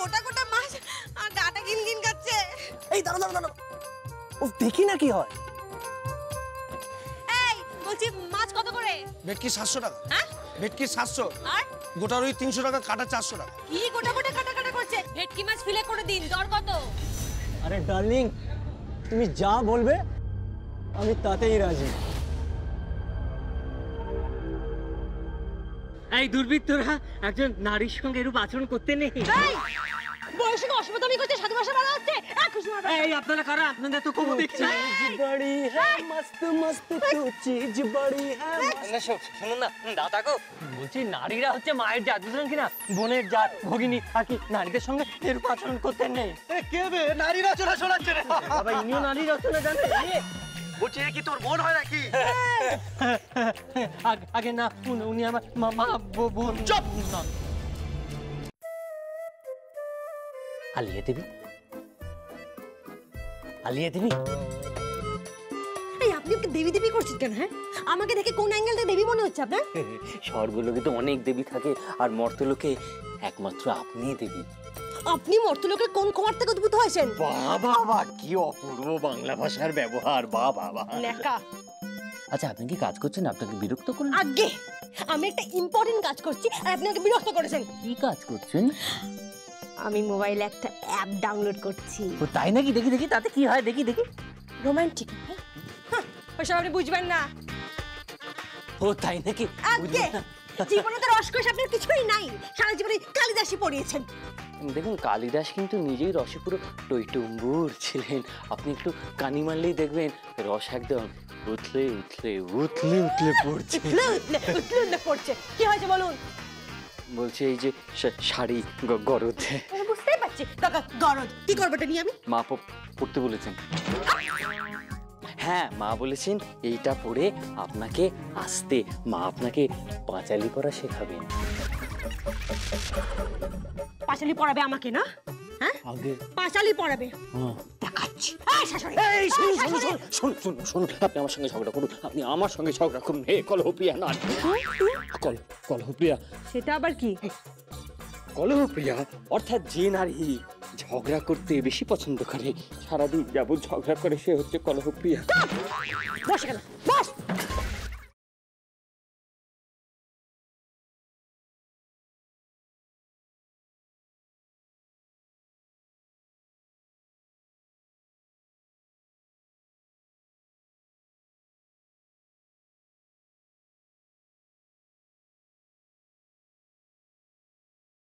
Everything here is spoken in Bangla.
গোটা গোটা মাছ আর গাটা গিনগিন করছে। এই দাঁড়া দাঁড়া দাঁড়া, ও দেখি না কি হয়। এই বলছি মাছ কত করে? ভেটকি 700 টাকা। হ্যাঁ ভেটকি 700 আর গোটা রুই 300 টাকা, কাটা 400 টাকা। কি গোটা গোটা কাটা কাটা করছে? ভেটকি মাছ ফিলে করে দিন, দর কত? আরে ডার্লিং, তুমি যা বলবে আমি তাতেই রাজি। এই দুর্বৃত্তরা একজন নারীর সঙ্গে এরূপ আচরণ করতে নেই। বয়স সঙ্গে অসভ্যতামি করছে, সাধু ভাষা বলা হচ্ছে। এই আপনারা কারা? আপনাদের তো কম দেখছি। বড়ি হ্যাঁ মস্ত মস্ত তু চিজ বড়ি হ্যাঁ। শুনুন না দাদা গো, বলছি নারীরা হচ্ছে মায়ের জাত, বুঝলেন কিনা? বোনের জাত, ভগিনী, আর কি নারীদের সঙ্গে এরূপ আচরণ করতে নেই। কে বে নারী রচনা শোনাচ্ছে রে? বাবা ইনিও নারী রচনা জানে। বলছি কি তোর বোন হয় নাকি? আগে না, উনি আমার মা বোন। চুপ! আলিয়া দেবী, আলিয়া দেবী। এই আপনি ওকে দেবী দেবী করছেন কেন? হ্যাঁ, আমাকে দেখে কোন অ্যাঙ্গেল থেকে দেবী মনে হচ্ছে আপনার? স্বর্গলোকে তো অনেক দেবী থাকে, আর মর্তলোকে একমাত্র আপনিই দেবী। আপনি মর্তলোকের কোন কুমার থেকে উদ্ভূত হয়েছেন? বাবা বাবা, কি অপূর্ব বাংলা ভাষার ব্যবহার! বাবা বাবা। নেকা। আচ্ছা, আপনি কি কাজ করছেন? আপনাকে বিরক্ত করলেন? আগে আমি একটা ইম্পর্টেন্ট কাজ করছি আর আপনি আমাকে বিরক্ত করেছেন। কি কাজ করছেন? আমি মোবাইলে একটা অ্যাপ ডাউনলোড করছি। ও তাই নাকি? দেখি দেখি, তাতে কি হয় দেখি দেখি। রোমান্টিক। হ্যাঁ, ওসব আপনি বুঝবেন না। ও তাই নাকি? আগে জীবনে তো রসকস আপনার কিছুই নাই, সারা জীবনে কালিদাসী পড়িয়েছেন। দেখুন, কালিদাস কিন্তু নিজেই রসে পুরো টইটুম্বুর ছিলেন। আপনি একটু কানি মারলেই দেখবেন রস একদম উথলে উথলে উথলে উথলে পড়ছে। উথলে উথলে পড়ছে। কি হয়েছে বলুন? বলছি এই যে শাড়ি গরদ। আমি বুঝতেই পারছি গরদ। কি করবো এটা নিয়ে আমি? মা পড়তে বলেছেন। হ্যাঁ, মা বলেছেন এইটা পরে আপনাকে আসতে, মা আপনাকে পাঁচালি পড়া শেখাবেন। পাঁচালি পড়াবে আমাকে না? হ্যাঁ, আগে পাঁচালি পড়াবে। দেখাচ্ছি। এই শাশুড়ি, এই শুনুন, আপনি আমার সঙ্গে ঝগড়া করুন, আপনি আমার সঙ্গে ঝগড়া করুন। হে কলহপ্রিয়া না, কলহপ্রিয়া। সেটা আবার কি? কলহপ্রিয়া অর্থাৎ যে নারী ঝগড়া করতে বেশি পছন্দ করে, সারাদিন যাবৎ ঝগড়া করে, সে হচ্ছে কলহপ্রিয়া। বসে গেল।